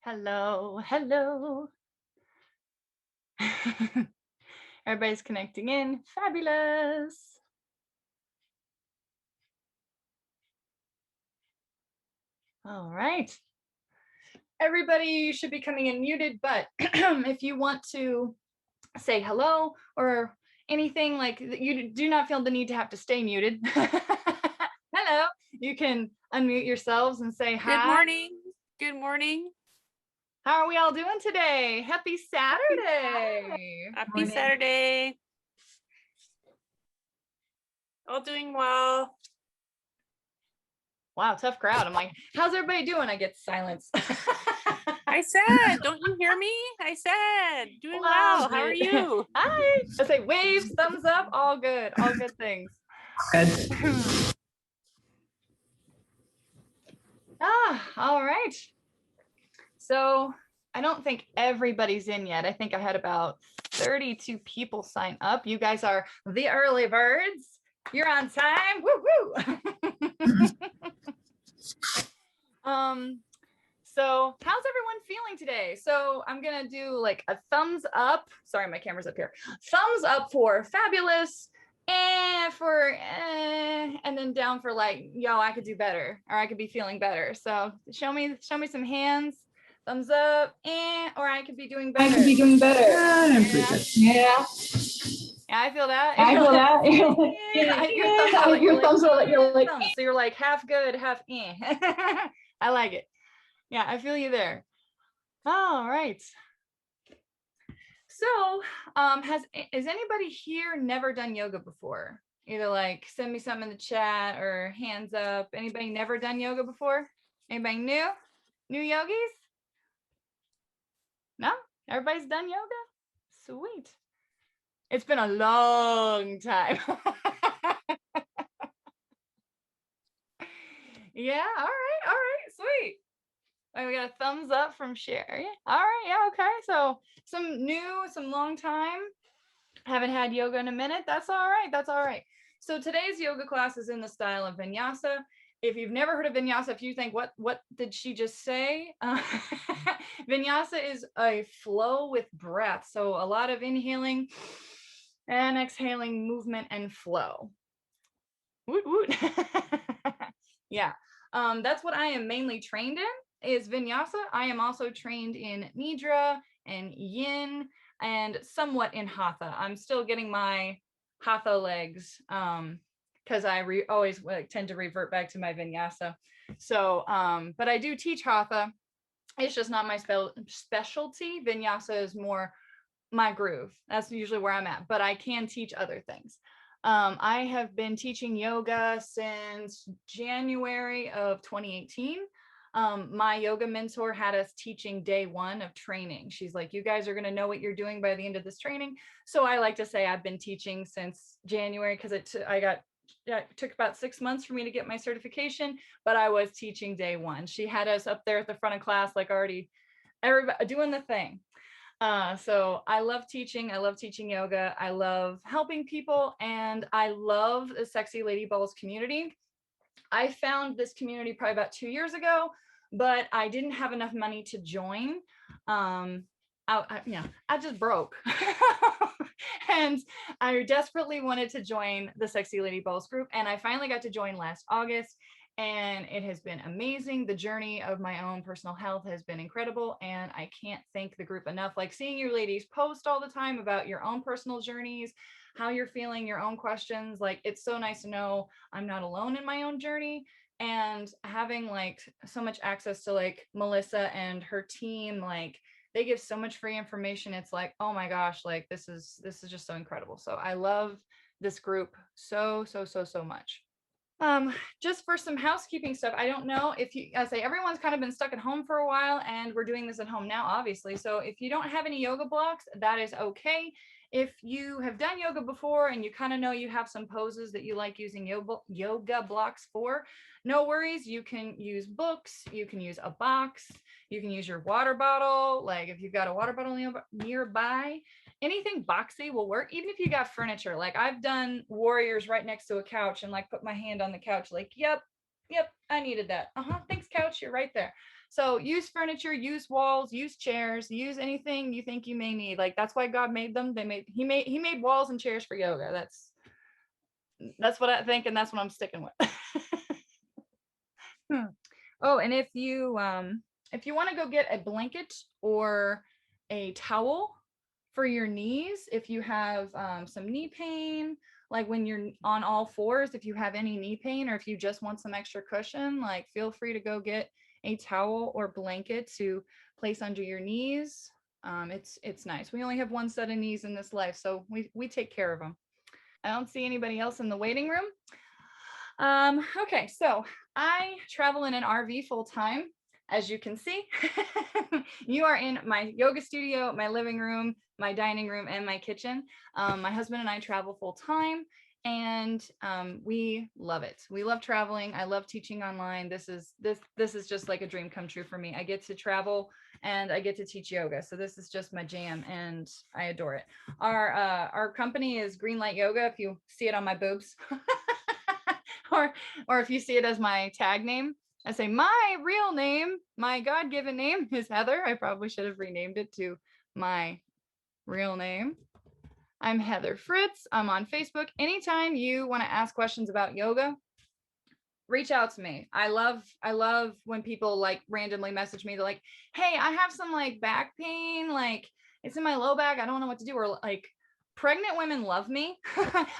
Hello, hello. Everybody's connecting in. Fabulous. All right. Everybody should be coming in muted, but if you want to say hello or anything like you do not feel the need to have to stay muted. Hello. You can unmute yourselves and say hi. Good morning. Good morning. How are we all doing today? Happy Saturday. Happy Saturday. All doing well. Wow, tough crowd. I'm like, how's everybody doing? I get silence. I said, don't you hear me? I said, doing well. How are you? Hi. I say waves, thumbs up, all good things. Good. All right. So I don't think everybody's in yet. I think I had about 32 people sign up. You guys are the early birds. You're on time. Woo woo. So how's everyone feeling today? So I'm gonna do like a thumbs up. Sorry, my camera's up here. Thumbs up for fabulous, and then down for like, yo, I could do better, or I could be feeling better. So show me some hands. Thumbs up, or I could be doing better. I could be doing better. Yeah. Yeah, I feel that. I feel that. Your thumbs are like, so you're like half good, half I like it. Yeah, I feel you there. All right. So, is anybody here never done yoga before? Either like send me something in the chat or hands up. Anybody never done yoga before? Anybody new? New yogis? No? Everybody's done yoga? Sweet. It's been a long time. Yeah, all right, sweet. We got a thumbs up from Sherry. All right, yeah, okay. So some new, some long time. Haven't had yoga in a minute. That's all right. So today's yoga class is in the style of Vinyasa. If you've never heard of Vinyasa, if you think, what did she just say? Vinyasa is a flow with breath. So a lot of inhaling and exhaling movement and flow. Woot woot. Yeah. That's what I am mainly trained in is Vinyasa. I am also trained in Nidra and Yin and somewhat in Hatha. I'm still getting my Hatha legs because I always tend to revert back to my Vinyasa. So, but I do teach Hatha. It's just not my specialty. Vinyasa is more my groove. That's usually where I'm at, but I can teach other things. I have been teaching yoga since January of 2018. My yoga mentor had us teaching day one of training. She's like, you guys are going to know what you're doing by the end of this training. So I like to say I've been teaching since January because it took about 6 months for me to get my certification, but I was teaching day one. She had us up there at the front of class, like already everybody doing the thing. So I love teaching. I love teaching yoga. I love helping people, and I love the Sexy Lady Balls community. I found this community probably about 2 years ago, but I didn't have enough money to join. I just broke. And I desperately wanted to join the Sexy Lady Balls group, and I finally got to join last August. And it has been amazing. The journey of my own personal health has been incredible, and I can't thank the group enough. Like seeing you ladies post all the time about your own personal journeys, how you're feeling, your own questions. Like it's so nice to know I'm not alone in my own journey, and having like so much access to like Melissa and her team. Like they give so much free information. It's like, oh my gosh, like this is just so incredible. So I love this group so much. Just for some housekeeping stuff, I don't know if I say everyone's kind of been stuck at home for a while, and we're doing this at home now, obviously. So if you don't have any yoga blocks, that is okay. If you have done yoga before and you kind of know you have some poses that you like using yoga blocks for, no worries. You can use books, you can use a box, you can use your water bottle. Like if you've got a water bottle nearby, anything boxy will work. Even if you got furniture, like I've done warriors right next to a couch and like put my hand on the couch, like, yep, Yep, I needed that. Thanks, couch. You're right there. So use furniture, use walls, use chairs, use anything you think you may need. Like that's why God made them. He made walls and chairs for yoga. That's what I think, and that's what I'm sticking with. Oh, and if you want to go get a blanket or a towel for your knees, if you have some knee pain, like when you're on all fours, if you have any knee pain or if you just want some extra cushion, like feel free to go get a towel or blanket to place under your knees. It's nice. We only have one set of knees in this life, so we take care of them. I don't see anybody else in the waiting room. Okay, so I travel in an RV full time. As you can see, you are in my yoga studio, my living room, my dining room, and my kitchen. My husband and I travel full time, and we love it. We love traveling. I love teaching online. This is just like a dream come true for me. I get to travel and I get to teach yoga, so this is just my jam, and I adore it. Our company is Greenlight Yoga. If you see it on my boobs. or or if you see it as my tag name, I say my real name, my God-given name is Heather. I probably should have renamed it to my real name. I'm Heather Fritz. I'm on Facebook. Anytime you want to ask questions about yoga, reach out to me. I love when people like randomly message me. They're like, "Hey, I have some like back pain, like it's in my low back. I don't know what to do." Or like pregnant women love me.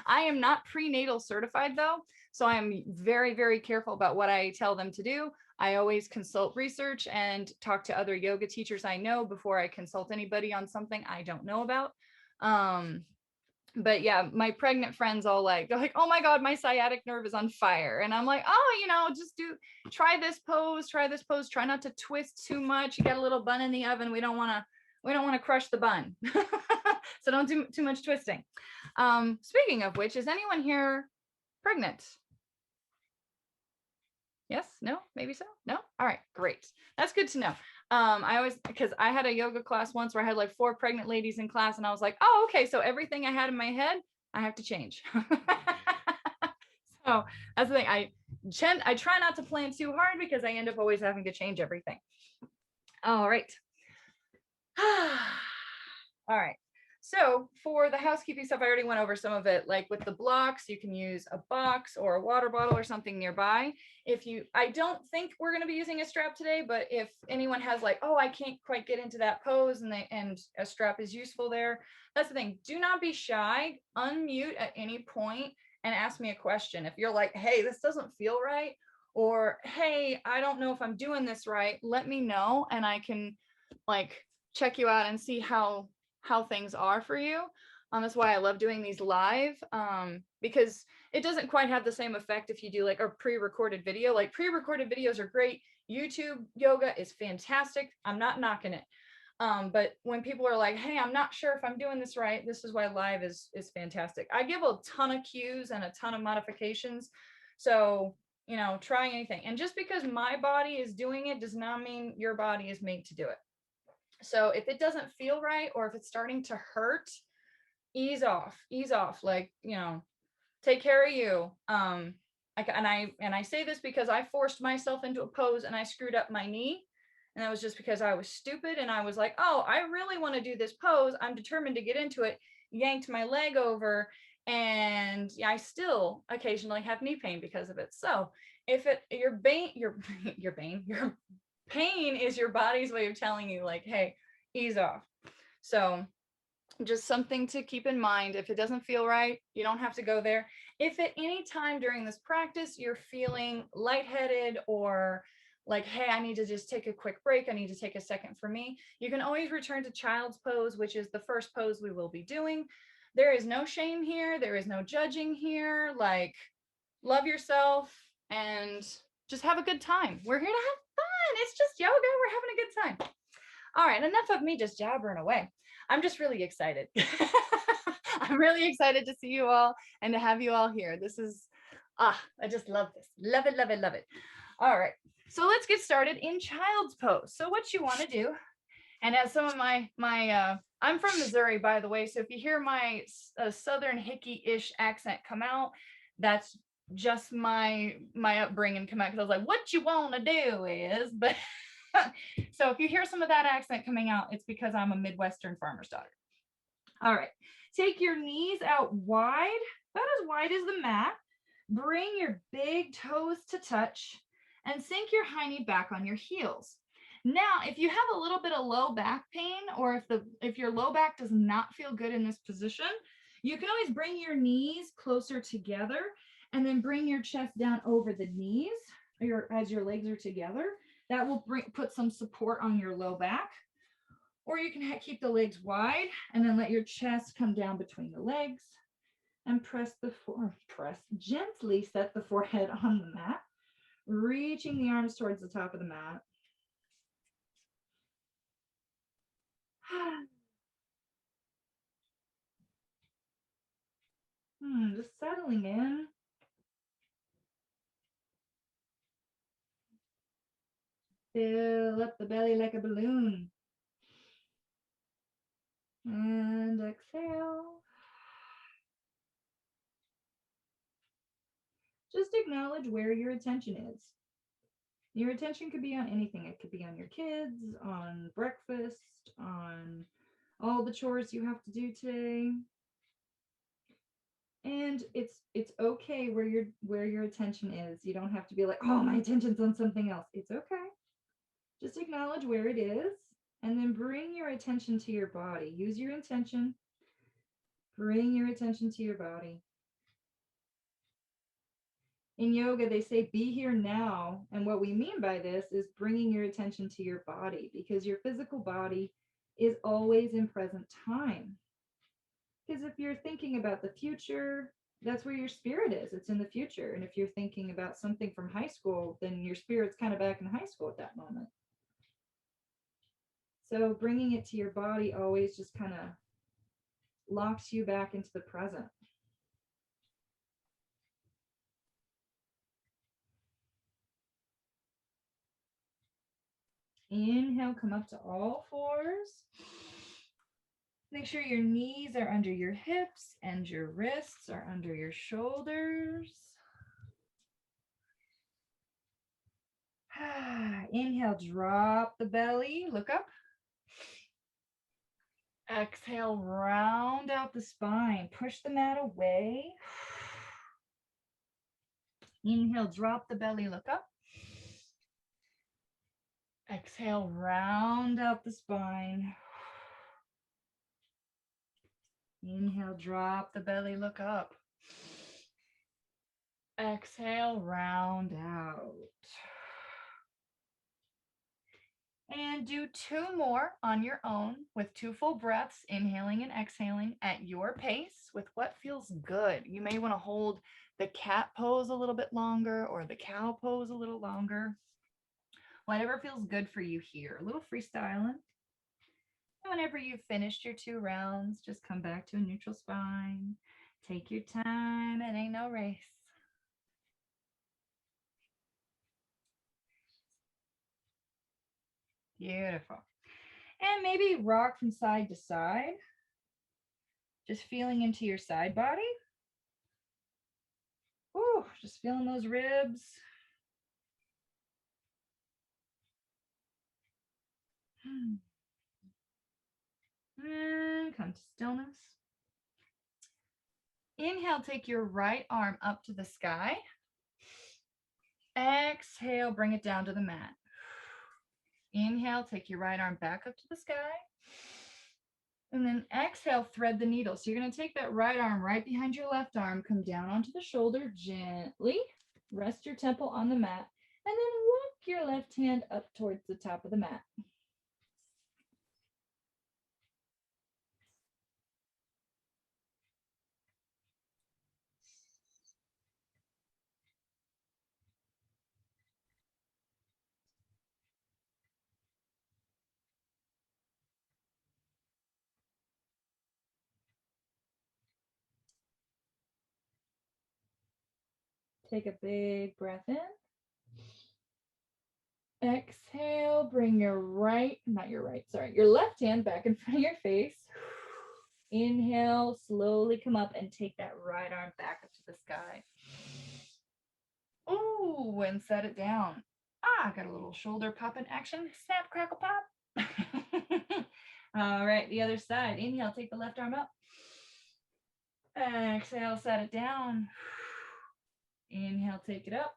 I am not prenatal certified though, so I am very very careful about what I tell them to do. I always consult research and talk to other yoga teachers I know before I consult anybody on something I don't know about. Um, but yeah, my pregnant friends all like, they're like, "Oh my God, my sciatic nerve is on fire." And I'm like, "Oh, just try this pose, try not to twist too much. You got a little bun in the oven. We don't want to crush the bun." So don't do too much twisting. Speaking of which, is anyone here pregnant? Yes, no, maybe so. No. All right, great. That's good to know. I always, because I had a yoga class once where I had like 4 pregnant ladies in class, and I was like, "Oh, okay, so everything I had in my head, I have to change." So that's the thing. I try not to plan too hard because I end up always having to change everything. All right. All right. So for the housekeeping stuff, I already went over some of it. Like with the blocks, you can use a box or a water bottle or something nearby. I don't think we're going to be using a strap today, but if anyone has like, "Oh, I can't quite get into that pose," and a strap is useful there, that's the thing. Do not be shy. Unmute at any point and ask me a question. If you're like, "Hey, this doesn't feel right," or "Hey, I don't know if I'm doing this right," let me know and I can like check you out and see how things are for you. That's why I love doing these live, because it doesn't quite have the same effect if you do like a pre-recorded video. Like pre-recorded videos are great. YouTube yoga is fantastic. I'm not knocking it. But when people are like, "Hey, I'm not sure if I'm doing this right," this is why live is fantastic. I give a ton of cues and a ton of modifications. So, trying anything. And just because my body is doing it does not mean your body is made to do it. So if it doesn't feel right or if it's starting to hurt, ease off, like, take care of you. And I say this because I forced myself into a pose and I screwed up my knee. And that was just because I was stupid and I was like, "Oh, I really want to do this pose. I'm determined to get into it." Yanked my leg over, and I still occasionally have knee pain because of it. So if your pain is your body's way of telling you like, "Hey, ease off." So just something to keep in mind. If it doesn't feel right, you don't have to go there. If at any time during this practice you're feeling lightheaded or like, "Hey, I need to just take a quick break, I need to take a second for me," you can always return to child's pose, which is the first pose we will be doing. There is no shame here, there is no judging here. Like, love yourself and just have a good time. We're here to have fun. It's just yoga. We're having a good time. All right, enough of me just jabbering away. I'm just really excited. I'm really excited to see you all and to have you all here. I just love this. Love it, love it, love it. All right, so let's get started in child's pose. So what you want to do, and as some of I'm from Missouri, by the way, so if you hear my southern hickey-ish accent come out, that's just my upbringing come out, because I was like, what you want to do is, but so if you hear some of that accent coming out, it's because I'm a Midwestern farmer's daughter. All right, take your knees out wide, about as wide as the mat. Bring your big toes to touch and sink your high knee back on your heels. Now, if you have a little bit of low back pain, or if your low back does not feel good in this position, you can always bring your knees closer together and then bring your chest down over the knees as your legs are together. That will put some support on your low back. Or you can keep the legs wide and then let your chest come down between the legs and gently set the forehead on the mat, reaching the arms towards the top of the mat. Just settling in. Fill up the belly like a balloon. And exhale. Just acknowledge where your attention is. Your attention could be on anything. It could be on your kids, on breakfast, on all the chores you have to do today. And it's okay where your attention is. You don't have to be like, oh, my attention's on something else. It's okay. Just acknowledge where it is, and then bring your attention to your body. Use your intention. Bring your attention to your body. In yoga, they say be here now. And what we mean by this is bringing your attention to your body, because your physical body is always in present time. Because if you're thinking about the future, that's where your spirit is. It's in the future. And if you're thinking about something from high school, then your spirit's kind of back in high school at that moment. So bringing it to your body always just kind of locks you back into the present. Inhale, come up to all fours. Make sure your knees are under your hips and your wrists are under your shoulders. Inhale, drop the belly, look up. Exhale, round out the spine, push the mat away. Inhale, drop the belly, look up. Exhale, round out the spine. Inhale, drop the belly, look up. Exhale, round out. And do 2 more on your own with 2 full breaths, inhaling and exhaling at your pace with what feels good. You may want to hold the cat pose a little bit longer or the cow pose a little longer. Whatever feels good for you here. A little freestyling. And whenever you've finished your 2 rounds, just come back to a neutral spine. Take your time. It ain't no race. Beautiful. And maybe rock from side to side. Just feeling into your side body. Ooh, just feeling those ribs. And come to stillness. Inhale, take your right arm up to the sky. Exhale, bring it down to the mat. Inhale, take your right arm back up to the sky. And then exhale, thread the needle. So you're going to take that right arm right behind your left arm, come down onto the shoulder gently, rest your temple on the mat, and then walk your left hand up towards the top of the mat. Take a big breath in. Exhale, bring your left hand back in front of your face. Inhale, slowly come up and take that right arm back up to the sky. Ooh, and set it down. Ah, got a little shoulder popping action. Snap, crackle, pop. All right, the other side. Inhale, take the left arm up. Exhale, set it down. Inhale, take it up.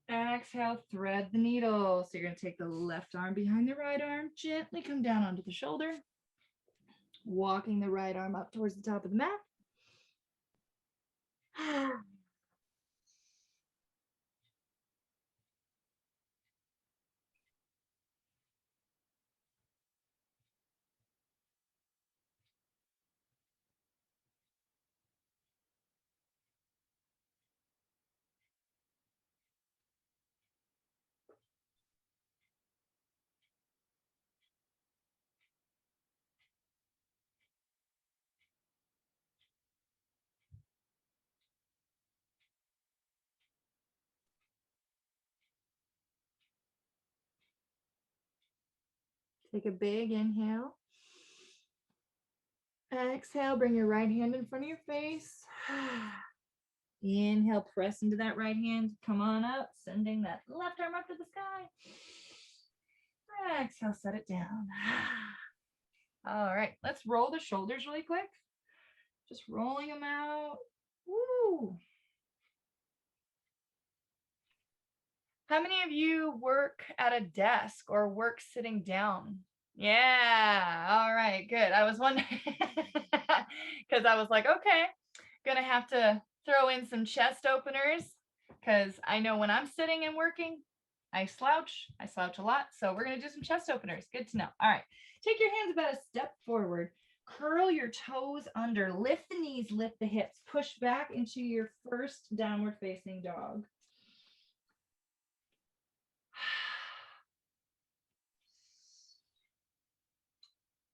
Exhale, thread the needle. So you're going to take the left arm behind the right arm, gently come down onto the shoulder, walking the right arm up towards the top of the mat. Take a big inhale. Exhale, bring your right hand in front of your face. Inhale, press into that right hand. Come on up, sending that left arm up to the sky. Exhale, set it down. All right, let's roll the shoulders really quick. Just rolling them out. Woo. How many of you work at a desk or work sitting down? Yeah, all right, good. I was wondering because I was like, okay, gonna have to throw in some chest openers because I know when I'm sitting and working, I slouch a lot. So we're gonna do some chest openers. Good to know. All right, take your hands about a step forward, curl your toes under, lift the knees, lift the hips, push back into your first downward facing dog.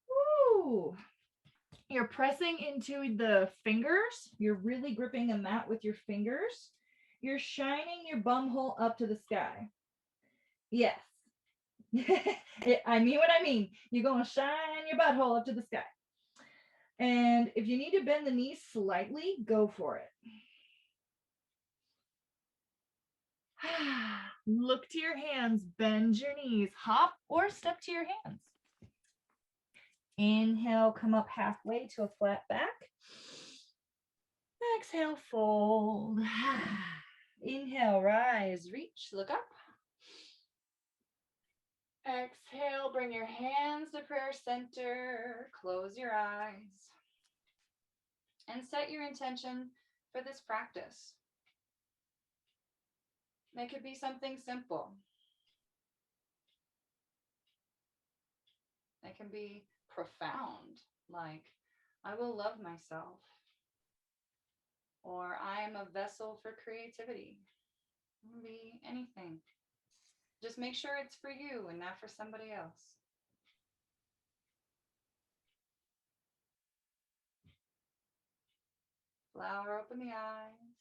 Woo! You're pressing into the fingers. You're really gripping the mat with your fingers. You're shining your bum hole up to the sky. Yes. I mean what I mean. You're going to shine your butthole up to the sky. And if you need to bend the knees slightly, go for it. Look to your hands, bend your knees, hop or step to your hands. Inhale, come up halfway to a flat back. Exhale, fold. Inhale, rise, reach, look up. Exhale, bring your hands to prayer center, close your eyes, and set your intention for this practice. It could be something simple. It can be profound, like, I will love myself, or I am a vessel for creativity. It can be anything. Just make sure it's for you and not for somebody else. Flower open the eyes.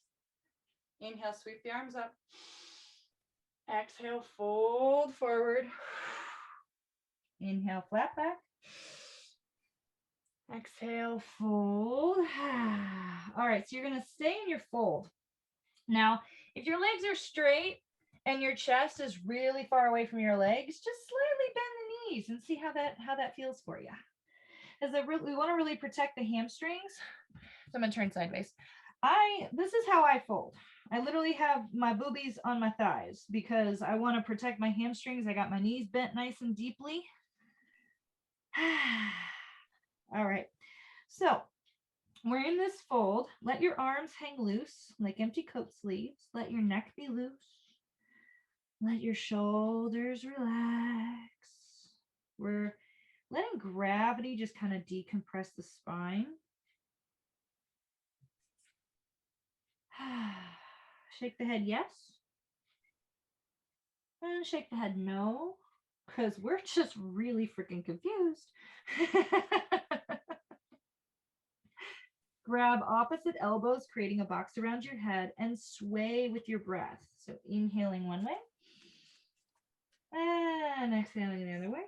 Inhale, sweep the arms up. Exhale, fold forward. Inhale, flat back. Exhale, fold. All right, so you're going to stay in your fold. Now, if your legs are straight and your chest is really far away from your legs, just slightly bend the knees and see how that feels for you. Because we want to really protect the hamstrings. So I'm going to turn sideways. This is how I fold. I literally have my boobies on my thighs because I want to protect my hamstrings. I got my knees bent nice and deeply. All right. So we're in this fold. Let your arms hang loose like empty coat sleeves. Let your neck be loose. Let your shoulders relax. We're letting gravity just kind of decompress the spine. Shake the head yes. And shake the head no. Because we're just really freaking confused. Grab opposite elbows, creating a box around your head, and sway with your breath. So inhaling one way. And exhaling the other way.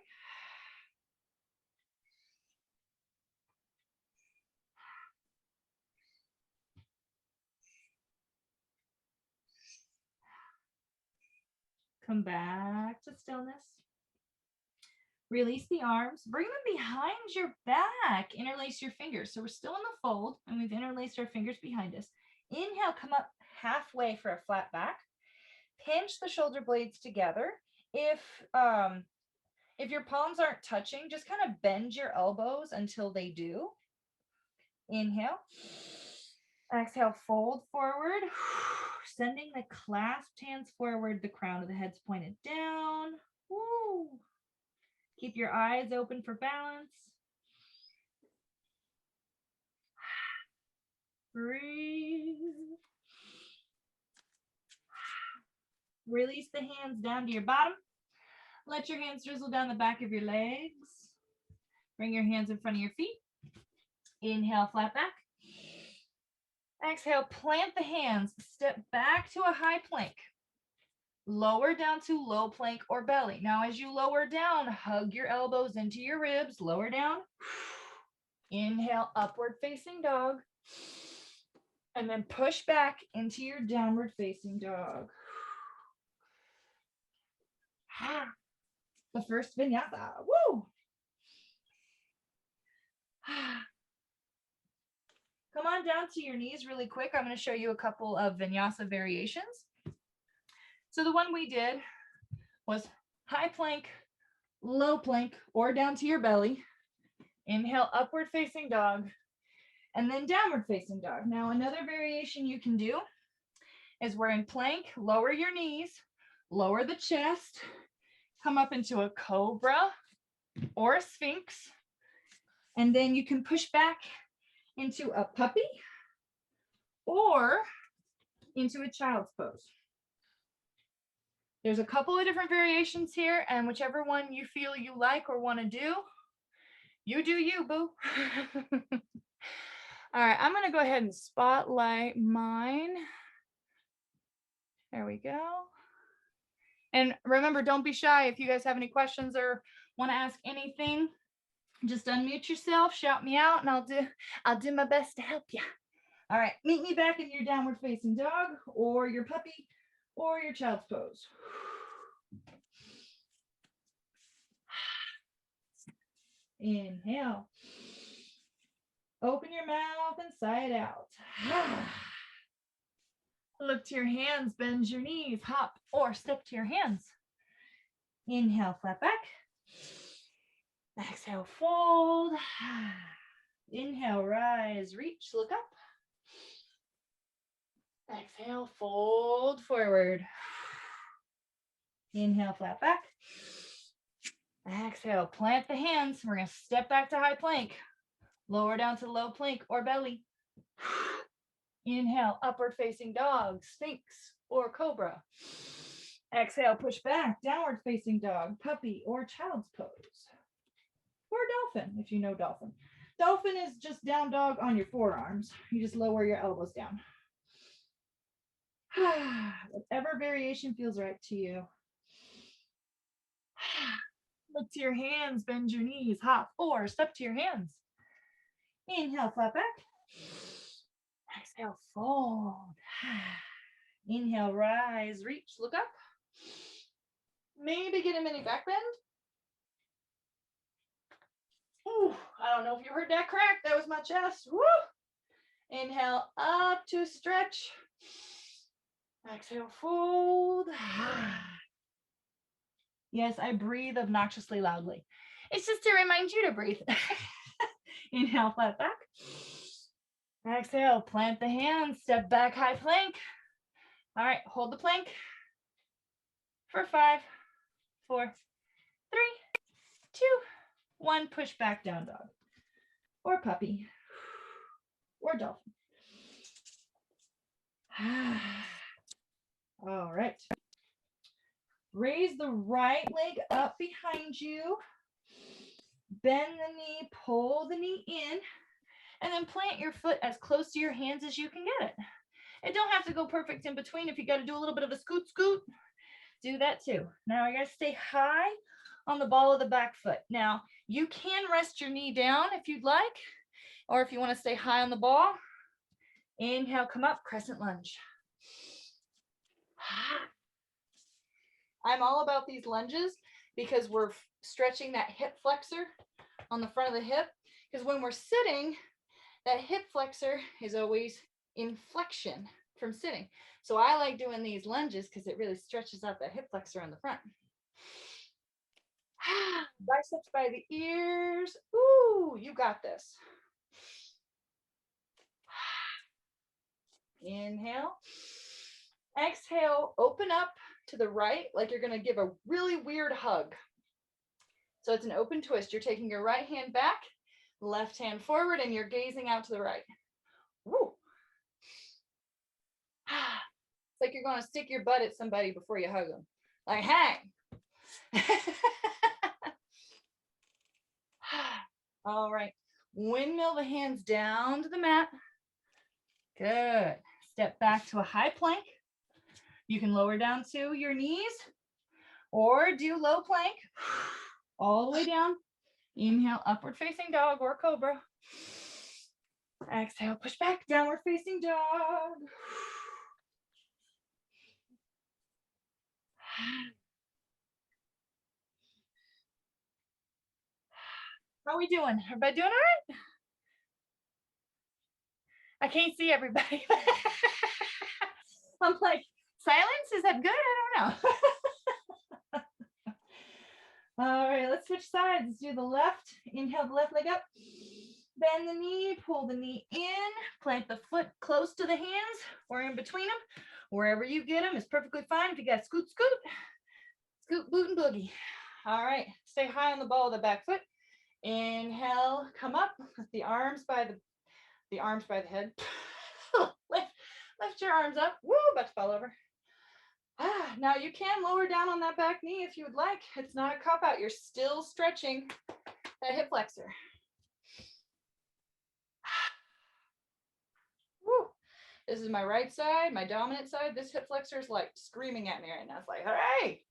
Come back to stillness. Release the arms. Bring them behind your back. Interlace your fingers. So we're still in the fold, and we've interlaced our fingers behind us. Inhale, come up halfway for a flat back. Pinch the shoulder blades together. If your palms aren't touching, just kind of bend your elbows until they do. Inhale. Exhale, fold forward. Sending the clasped hands forward, the crown of the head's pointed down. Woo. Keep your eyes open for balance. Breathe. Release the hands down to your bottom. Let your hands drizzle down the back of your legs. Bring your hands in front of your feet. Inhale, flat back. Exhale, plant the hands. Step back to a high plank. Lower down to low plank or belly. Now, as you lower down, hug your elbows into your ribs. Lower down. Inhale, upward facing dog. And then push back into your downward facing dog. The first vinyasa. Woo! Come on down to your knees really quick. I'm going to show you a couple of vinyasa variations. So the one we did was high plank, low plank, or down to your belly. Inhale, upward facing dog, and then downward facing dog. Now, another variation you can do is we're in plank, lower your knees, lower the chest, come up into a cobra or a sphinx, and then you can push back into a puppy or into a child's pose. There's a couple of different variations here, and whichever one you feel you like or want to do, you do you, boo. All right, I'm going to go ahead and spotlight mine. There we go. And remember, don't be shy. If you guys have any questions or want to ask anything, just unmute yourself, shout me out, and I'll do my best to help you. All right, meet me back in your downward facing dog or your puppy or your child's pose. Inhale. Open your mouth and sigh it out. Look to your hands, bend your knees, hop or step to your hands. Inhale, flat back. Exhale, fold. Inhale, rise, reach, look up. Exhale, fold forward. Inhale, flat back. Exhale, plant the hands. We're going to step back to high plank. Lower down to low plank or belly. Inhale, upward facing dog, sphinx or cobra. Exhale, push back, downward facing dog, puppy or child's pose. Or dolphin, if you know dolphin. Dolphin is just down dog on your forearms. You just lower your elbows down. Whatever variation feels right to you. Look to your hands, bend your knees, hop or step to your hands. Inhale, flat back. Exhale, fold. Inhale, rise, reach, look up. Maybe get a mini back bend. Ooh, I don't know if you heard that crack. That was my chest. Woo! Inhale, up to stretch. Exhale, fold. Yes, I breathe obnoxiously loudly. It's just to remind you to breathe. Inhale, flat back. Exhale, plant the hands, step back, high plank. All right, hold the plank for 5, 4, 3, 2, 1. Push back, down dog or puppy or dolphin. All right. Raise the right leg up behind you. Bend the knee, pull the knee in, and then plant your foot as close to your hands as you can get it. It don't have to go perfect in between. If you got to do a little bit of a scoot, do that too. Now I got to stay high on the ball of the back foot. Now you can rest your knee down if you'd like, or if you want to stay high on the ball. Inhale, come up, crescent lunge. I I'm all about these lunges because we're stretching that hip flexor on the front of the hip. Because when we're sitting, that hip flexor is always in flexion from sitting. So I like doing these lunges because it really stretches out that hip flexor on the front. Biceps by the ears. Ooh, you got this. Inhale. Exhale, open up to the right like you're going to give a really weird hug. So it's an open twist. You're taking your right hand back, left hand forward, and you're gazing out to the right. Woo. It's like you're going to stick your butt at somebody before you hug them. Like, hey. All right. Windmill the hands down to the mat. Good. Step back to a high plank. You can lower down to your knees or do low plank all the way down. Inhale, upward facing dog or cobra. Exhale, push back, downward facing dog. How are we doing? Everybody doing all right? I can't see everybody. I'm like, silence? Is that good? I don't know. All right, let's switch sides. Let's do the left. Inhale the left leg up. Bend the knee, pull the knee in, plant the foot close to the hands or in between them. Wherever you get them is perfectly fine. If you got scoot, scoot, scoot, boot, and boogie. All right, stay high on the ball of the back foot. Inhale, come up, the arms by the head. lift your arms up. Woo, about to fall over. Now you can lower down on that back knee if you would like. It's not a cop out. You're still stretching that hip flexor. Woo. This is my right side, my dominant side. This hip flexor is like screaming at me right now. It's like, hey.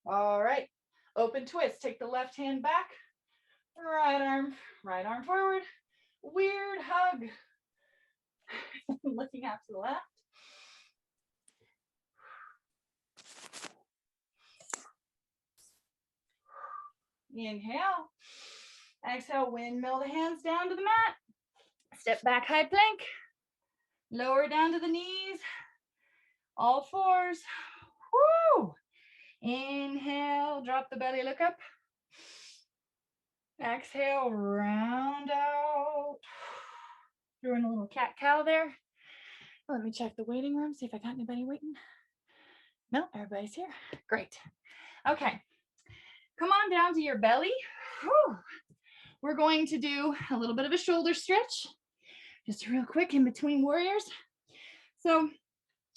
All right, open twist. Take the left hand back, right arm forward. Weird hug. Looking out to the left. Inhale. Exhale, windmill the hands down to the mat. Step back, high plank. Lower down to the knees. All fours. Woo! Inhale, drop the belly, look up. Exhale, round out. Doing a little cat-cow there. Let me check the waiting room, see if I got anybody waiting. No, everybody's here. Great. Okay. Come on down to your belly. Whew. We're going to do a little bit of a shoulder stretch. Just real quick in between warriors. So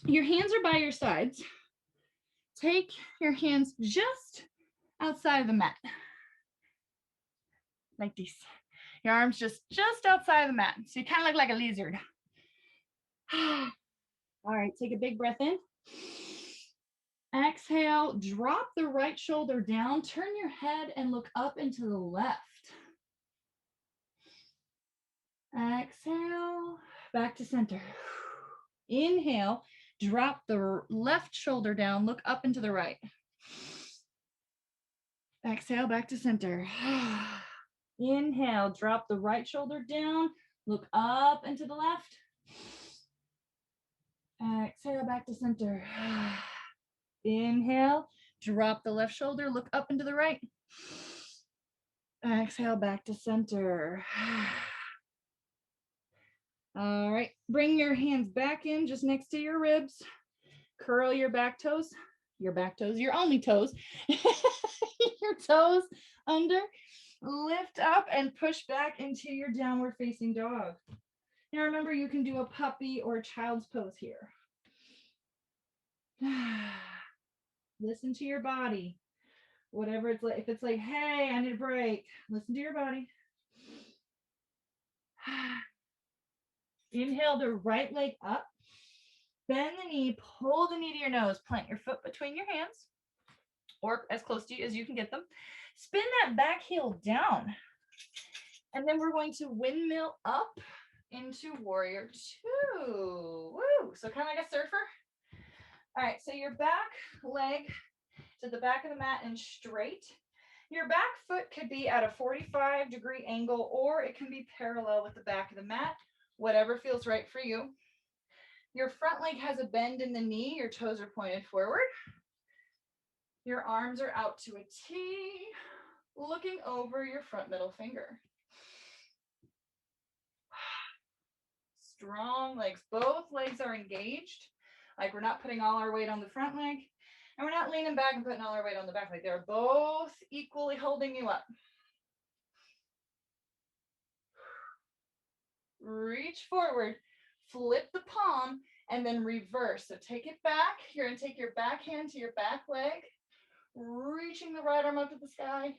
your hands are by your sides. Take your hands just outside of the mat. Like this. Your arms just outside of the mat. So you kind of look like a lizard. All right, take a big breath in. Exhale, drop the right shoulder down, turn your head and look up and to the left. Exhale, back to center. Inhale, drop the left shoulder down, look up and to the right. Exhale, back to center. Inhale, drop the right shoulder down, look up and to the left. Exhale, back to center. Inhale, drop the left shoulder, look up and to the right. Exhale, back to center. All right, bring your hands back in just next to your ribs. Curl your back toes, your only toes, your toes under. Lift up and push back into your downward facing dog. Now remember, you can do a puppy or a child's pose here. Listen to your body. Whatever it's like, if it's like, hey, I need a break, listen to your body. Inhale the right leg up. Bend the knee, pull the knee to your nose, plant your foot between your hands or as close to you as you can get them. Spin that back heel down. And then we're going to windmill up into warrior two. Woo! So kind of like a surfer. All right, so your back leg to the back of the mat and straight. Your back foot could be at a 45-degree angle, or it can be parallel with the back of the mat, whatever feels right for you. Your front leg has a bend in the knee. Your toes are pointed forward. Your arms are out to a T, looking over your front middle finger. Strong legs. Both legs are engaged. Like we're not putting all our weight on the front leg, and we're not leaning back and putting all our weight on the back leg. They're both equally holding you up. Reach forward, flip the palm, and then reverse. So take it back. You're going to take your back hand to your back leg, reaching the right arm up to the sky.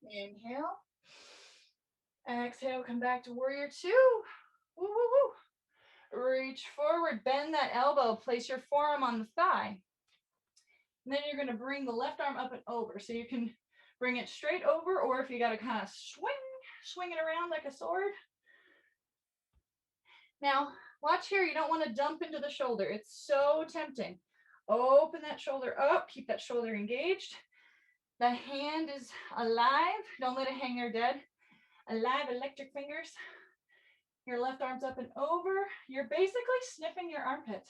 Inhale. Exhale, come back to warrior two. Woo, woo, woo. Reach forward, bend that elbow, place your forearm on the thigh. And then you're going to bring the left arm up and over. So you can bring it straight over, or if you got to kind of swing it around like a sword. Now, watch here. You don't want to dump into the shoulder. It's so tempting. Open that shoulder up. Keep that shoulder engaged. The hand is alive. Don't let it hang there dead. Alive electric fingers. Your left arm's up and over. You're basically sniffing your armpit.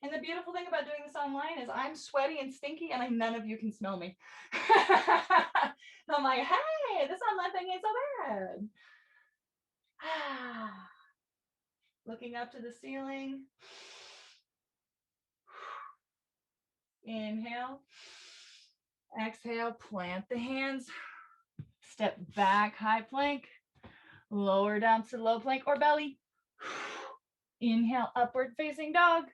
And the beautiful thing about doing this online is I'm sweaty and stinky and none of you can smell me. I'm like, hey, this online thing ain't so bad. Looking up to the ceiling. Inhale. Exhale, plant the hands. Step back, high plank. Lower down to low plank or belly. Inhale, upward facing dog.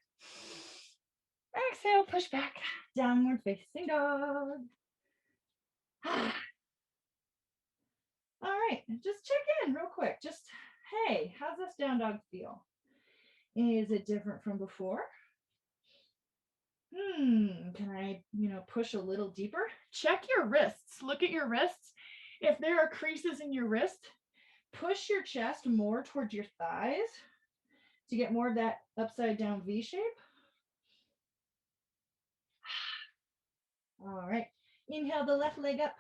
Exhale, push back, downward facing dog. All right, just check in real quick. Just, hey, how's this down dog feel? Is it different from before? Can I, push a little deeper? Check your wrists. Look at your wrists. If there are creases in your wrist, push your chest more towards your thighs to get more of that upside down V shape. All right. Inhale the left leg up.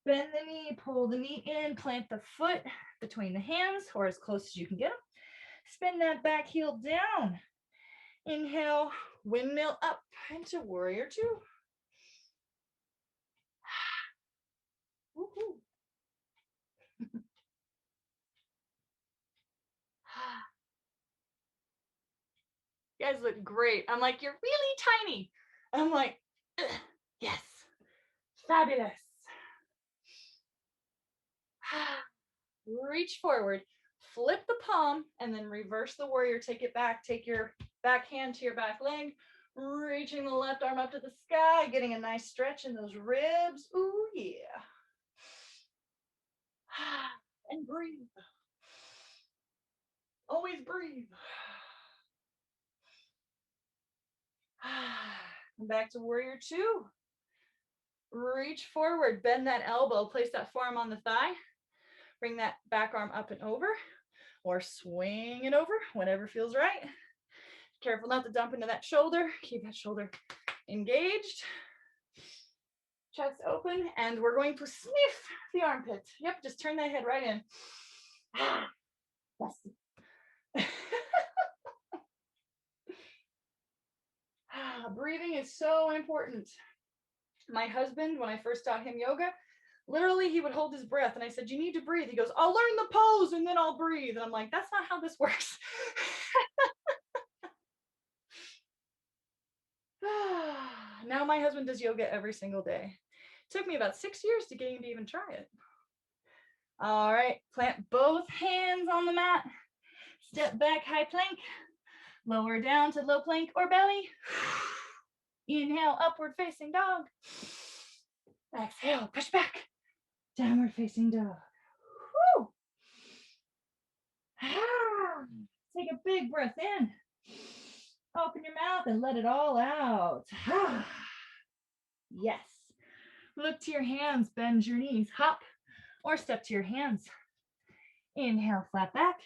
Bend the knee, pull the knee in, plant the foot between the hands or as close as you can get them. Spin that back heel down. Inhale, windmill up into warrior two. Woo-hoo. You guys look great. I'm like, you're really tiny. I'm like, yes, fabulous. Reach forward, flip the palm, and then reverse the warrior. Take it back. Take your back hand to your back leg, reaching the left arm up to the sky, getting a nice stretch in those ribs. Ooh, yeah. And breathe. Always breathe. Come back to warrior two. Reach forward, bend that elbow, place that forearm on the thigh. Bring that back arm up and over, or swing it over, whatever feels right. Careful not to dump into that shoulder. Keep that shoulder engaged. Chest open, and we're going to sniff the armpit. Yep, just turn that head right in. Breathing is so important. My husband, when I first taught him yoga, literally he would hold his breath and I said, you need to breathe. He goes, I'll learn the pose and then I'll breathe. And I'm like, that's not how this works. Now my husband does yoga every single day. It took me about 6 years to get him to even try it. All right, plant both hands on the mat. Step back, high plank. Lower down to low plank or belly. Inhale, upward facing dog. Exhale, push back. Downward facing dog. Woo. Take a big breath in. Open your mouth and let it all out. Yes. Look to your hands, bend your knees, hop, or step to your hands. Inhale, flat back.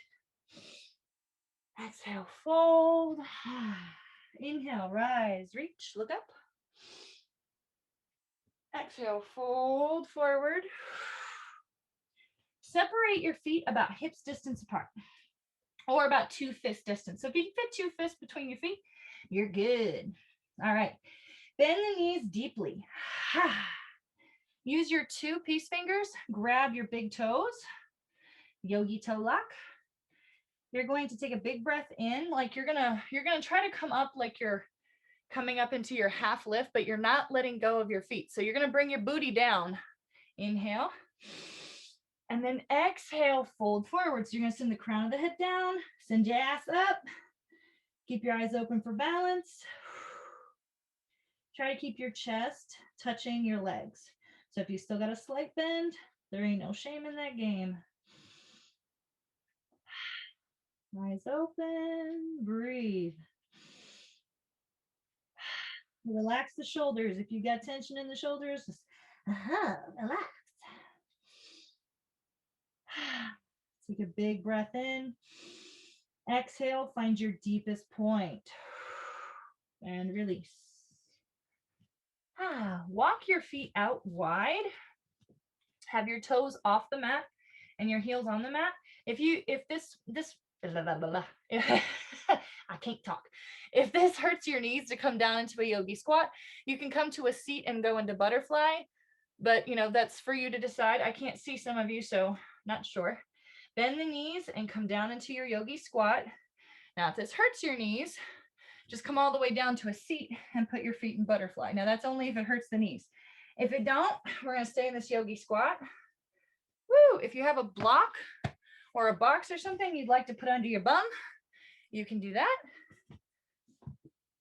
Exhale, fold. Inhale, rise, reach, look up. Exhale, fold forward. Separate your feet about hips distance apart, or about 2 fist distance. So if you can fit 2 fists between your feet, you're good. All right, bend the knees deeply. Use your 2 peace fingers, grab your big toes, yogi toe lock. You're going to take a big breath in, like you're gonna try to come up like you're coming up into your half lift, but you're not letting go of your feet. So you're gonna bring your booty down. Inhale. And then exhale, fold forward. So you're gonna send the crown of the head down, send your ass up. Keep your eyes open for balance. Try to keep your chest touching your legs. So if you still got a slight bend, there ain't no shame in that game. Eyes open, breathe. Relax the shoulders. If you got tension in the shoulders, just relax. Take a big breath in. Exhale, find your deepest point. And release. Walk your feet out wide. Have your toes off the mat and your heels on the mat. If this blah, blah, blah, blah. I can't talk. If this hurts your knees to come down into a yogi squat, you can come to a seat and go into butterfly. But that's for you to decide. I can't see some of you, so not sure. Bend the knees and come down into your yogi squat. Now, if this hurts your knees, just come all the way down to a seat and put your feet in butterfly. Now, that's only if it hurts the knees. If it don't, we're going to stay in this yogi squat. Woo! If you have a block or a box or something you'd like to put under your bum, you can do that.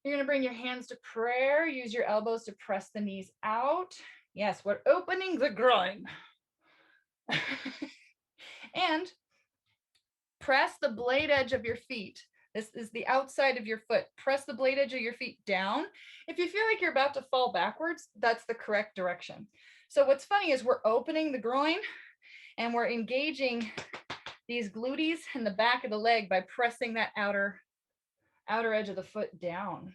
You're going to bring your hands to prayer. Use your elbows to press the knees out. Yes, we're opening the groin. And press the blade edge of your feet. This is the outside of your foot. Press the blade edge of your feet down. If you feel like you're about to fall backwards, that's the correct direction. So what's funny is we're opening the groin and we're engaging these glutees in the back of the leg by pressing that outer edge of the foot down.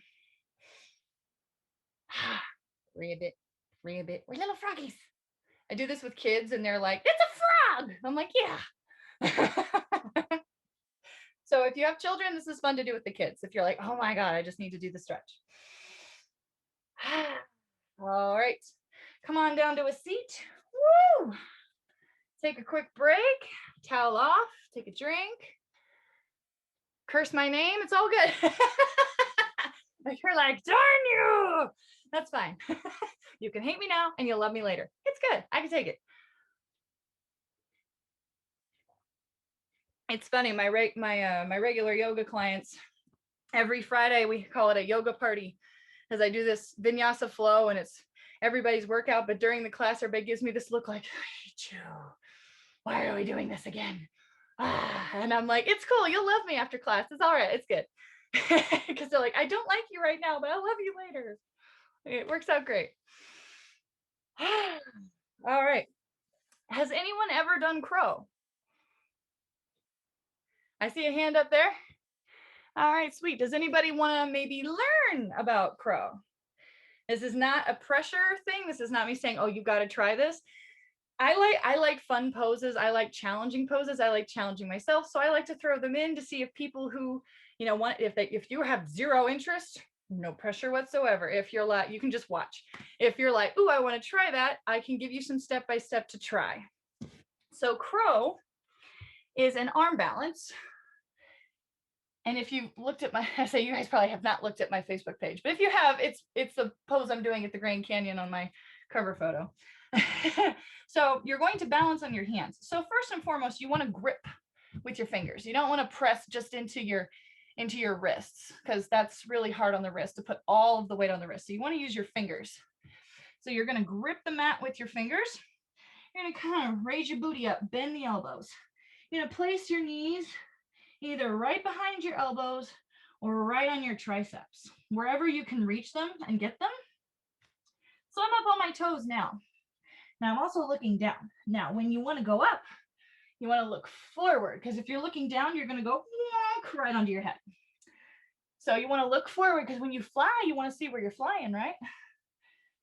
Breathe it. We're little froggies. I do this with kids and they're like, it's a frog. I'm like, yeah. So if you have children, this is fun to do with the kids. If you're like, oh my God, I just need to do the stretch. All right, come on down to a seat. Woo! Take a quick break, towel off, take a drink. Curse my name, it's all good. If you're like, darn you, that's fine. You can hate me now and you'll love me later. It's good, I can take it. It's funny, my regular yoga clients, every Friday we call it a yoga party because I do this vinyasa flow and it's everybody's workout, but during the class everybody gives me this look like, I hate you. Why are we doing this again? And I'm like, it's cool, you'll love me after class. It's all right, it's good. Because they're like, I don't like you right now, but I'll love you later. It works out great. All right. Has anyone ever done crow? I see a hand up there. All right, sweet. Does anybody want to maybe learn about crow? This is not a pressure thing. This is not me saying, oh, you've got to try this. I like fun poses. I like challenging poses. I like challenging myself. So I like to throw them in to see if people who, want, if you have zero interest, no pressure whatsoever. If you're like, you can just watch. If you're like, ooh, I want to try that, I can give you some step-by-step to try. So crow is an arm balance. And if you looked at I say you guys probably have not looked at my Facebook page, but if you have, it's the pose I'm doing at the Grand Canyon on my cover photo. So you're going to balance on your hands. So first and foremost, you want to grip with your fingers. You don't want to press just into your wrists because that's really hard on the wrist to put all of the weight on the wrist. So you want to use your fingers. So you're going to grip the mat with your fingers. You're going to kind of raise your booty up, bend the elbows. You're going to place your knees either right behind your elbows or right on your triceps, wherever you can reach them and get them. So I'm up on my toes now. Now I'm also looking down. Now, when you want to go up, you want to look forward, because if you're looking down, you're going to go right onto your head. So you want to look forward, because when you fly, you want to see where you're flying, right?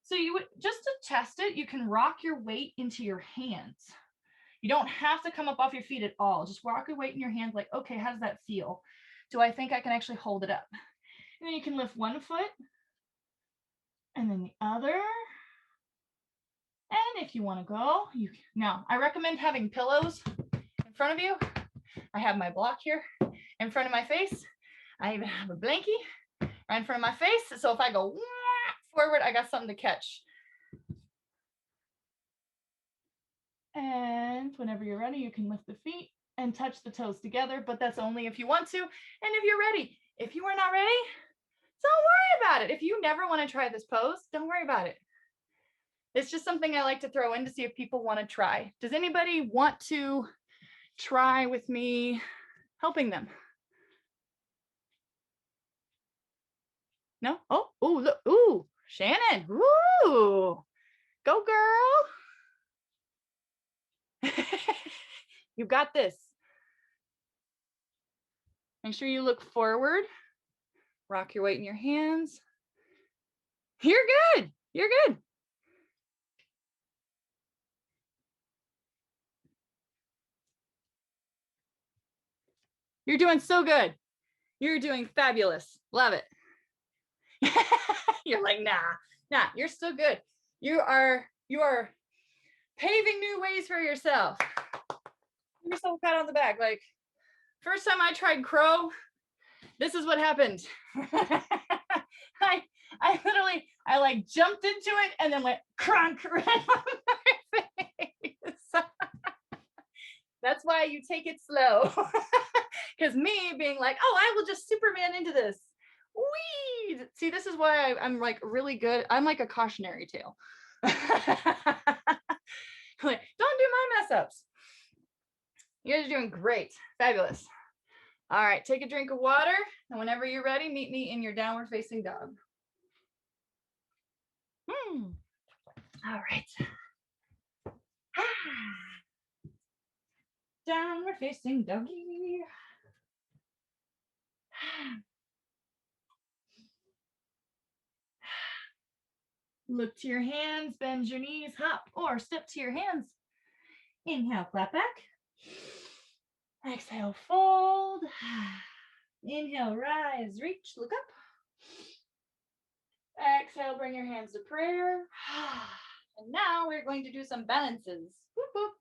So you would, just to test it, you can rock your weight into your hands. You don't have to come up off your feet at all. Just rock your weight in your hands like, okay, how does that feel? Do I think I can actually hold it up? And then you can lift one foot and then the other. And if you want to go, you can. Now, I recommend having pillows in front of you. I have my block here in front of my face. I even have a blankie right in front of my face. So if I go forward, I got something to catch. And whenever you're ready, you can lift the feet and touch the toes together, but that's only if you want to. And if you're ready, if you are not ready, don't worry about it. If you never want to try this pose, don't worry about it. It's just something I like to throw in to see if people want to try. Does anybody want to try with me helping them? No? Oh, look, ooh, Shannon, ooh, go girl. You got this. Make sure you look forward. Rock your weight in your hands. You're good. You're good. You're doing so good. You're doing fabulous. Love it. You're like, nah, you're still good. You are paving new ways for yourself. Give yourself a pat on the back. Like, first time I tried crow, this is what happened. I like jumped into it and then went crunk right on my face. That's why you take it slow. Because me being like, oh, I will just Superman into this. Whee! See, this is why I'm like really good. I'm like a cautionary tale. Like, don't do my mess ups. You guys are doing great. Fabulous. All right, take a drink of water. And whenever you're ready, meet me in your downward facing dog. All right. Downward facing doggy. Look to your hands, bend your knees, hop or step to your hands. Inhale, clap back. Exhale, fold. Inhale, rise, reach, look up. Exhale, bring your hands to prayer. And now we're going to do some balances. Whoop, whoop.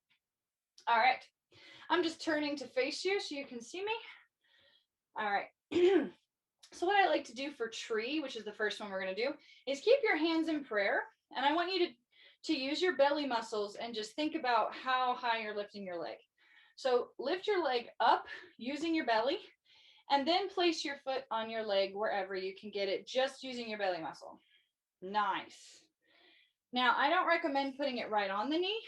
All right. I'm just turning to face you so you can see me. All right. So what I like to do for tree, which is the first one we're going to do, is keep your hands in prayer. And I want you to use your belly muscles and just think about how high you're lifting your leg. So lift your leg up using your belly and then place your foot on your leg wherever you can get it, just using your belly muscle. Nice. Now, I don't recommend putting it right on the knee.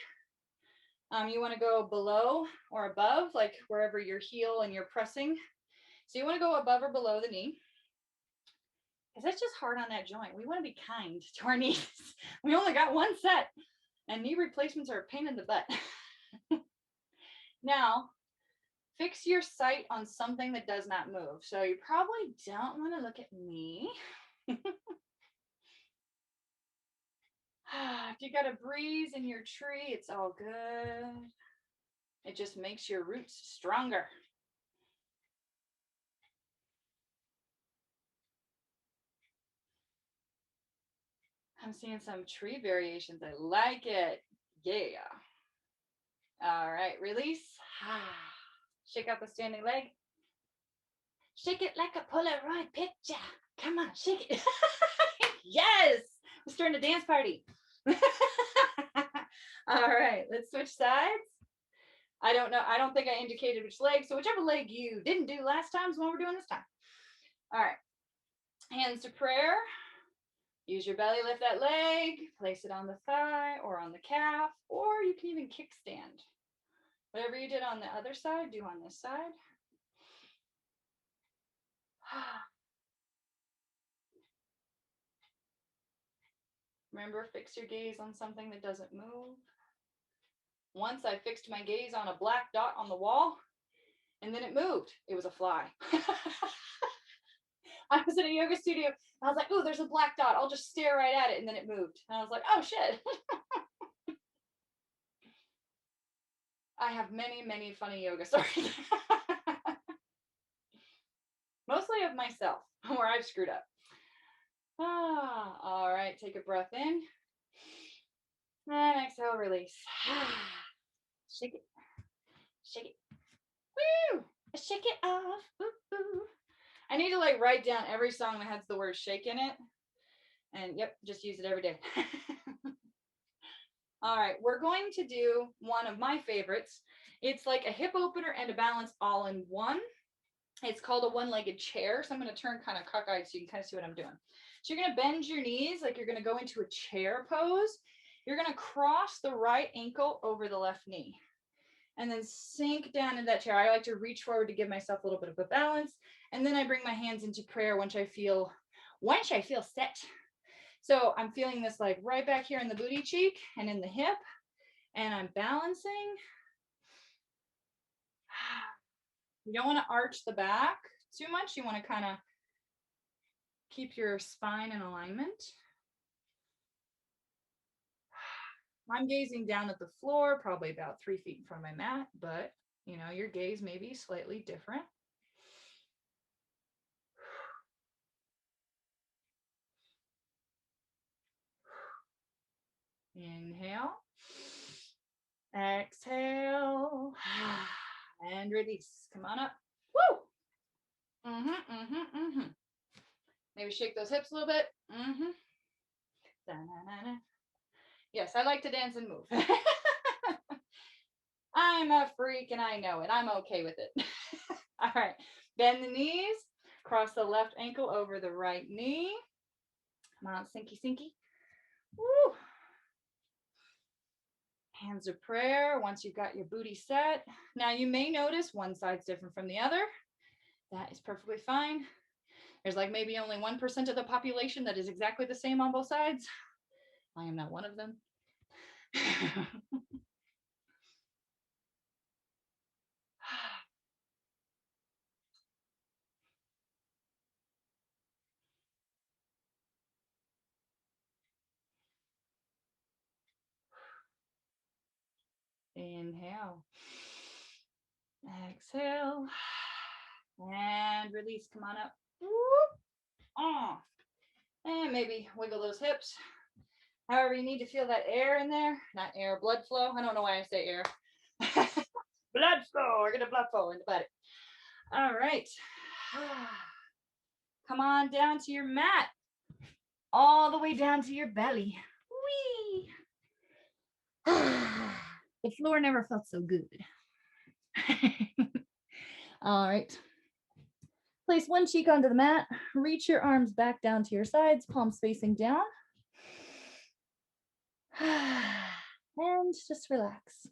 You want to go below or above, like wherever your heel and you're pressing. So you want to go above or below the knee. Because that's just hard on that joint. We want to be kind to our knees. We only got one set, and knee replacements are a pain in the butt. Now, fix your sight on something that does not move. So you probably don't want to look at me. If you got a breeze in your tree, it's all good. It just makes your roots stronger. I'm seeing some tree variations. I like it. Yeah. All right, release. Shake out the standing leg. Shake it like a Polaroid picture. Come on, shake it. Yes, we're starting a dance party. All right, let's switch sides. I don't know. I don't think I indicated which leg. So whichever leg you didn't do last time is what we're doing this time. All right, hands to prayer. Use your belly, lift that leg, place it on the thigh or on the calf, or you can even kickstand. Whatever you did on the other side, do on this side. Remember, fix your gaze on something that doesn't move. Once I fixed my gaze on a black dot on the wall, and then it moved. It was a fly. I was in a yoga studio. I was like, oh, there's a black dot. I'll just stare right at it. And then it moved. And I was like, oh, shit. I have many, many funny yoga stories. Mostly of myself, where I've screwed up. All right. Take a breath in. And exhale, release. Shake it. Shake it. Woo! Shake it off. Ooh, ooh. I need to like write down every song that has the word shake in it. And yep, just use it every day. All right, we're going to do one of my favorites. It's like a hip opener and a balance all in one. It's called a one-legged chair. So I'm going to turn kind of cockeyed so you can kind of see what I'm doing. So you're going to bend your knees like you're going to go into a chair pose. You're going to cross the right ankle over the left knee and then sink down in that chair. I like to reach forward to give myself a little bit of a balance. And then I bring my hands into prayer once I feel set. So I'm feeling this like right back here in the booty cheek and in the hip, and I'm balancing. You don't want to arch the back too much. You want to kind of keep your spine in alignment. I'm gazing down at the floor, probably about 3 feet in front of my mat, but you know, your gaze may be slightly different. Inhale, exhale, and release. Come on up. Woo! Maybe shake those hips a little bit. Da-na-na-na. Yes, I like to dance and move. I'm a freak and I know it. I'm okay with it. All right, bend the knees, cross the left ankle over the right knee. Come on, sinky, sinky. Woo! Hands of prayer once you've got your booty set. Now you may notice one side's different from the other. That is perfectly fine. There's like maybe only 1% of the population that is exactly the same on both sides. I am not one of them. Inhale. Exhale. And release. Come on up. Oh. And maybe wiggle those hips. However, you need to feel that air in there. Not air, blood flow. I don't know why I say air. Blood flow. We're going to blood flow in the body. All right. Come on down to your mat. All the way down to your belly. Whee! The floor never felt so good. All right. Place one cheek onto the mat. Reach your arms back down to your sides, palms facing down. And just relax.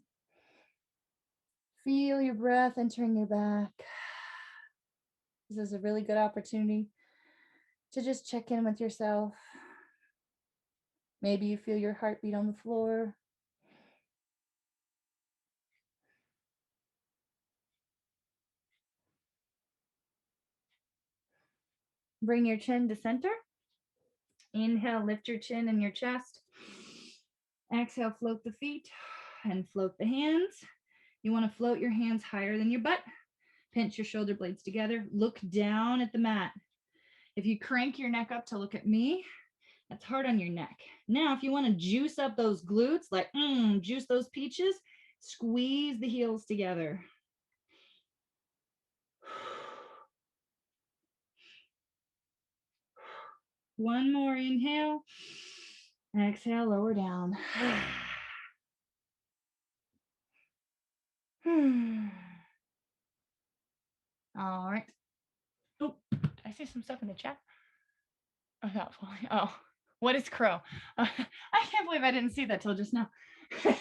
Feel your breath entering your back. This is a really good opportunity to just check in with yourself. Maybe you feel your heartbeat on the floor. Bring your chin to center. Inhale, lift your chin and your chest. Exhale, float the feet and float the hands. You want to float your hands higher than your butt. Pinch your shoulder blades together. Look down at the mat. If you crank your neck up to look at me, that's hard on your neck. Now, if you want to juice up those glutes, like juice those peaches, squeeze the heels together. One more inhale. Exhale, lower down. All right. Oh, did I say some stuff in the chat? Oh, not fully. Oh, what is crow? I can't believe I didn't see that till just now. Sorry,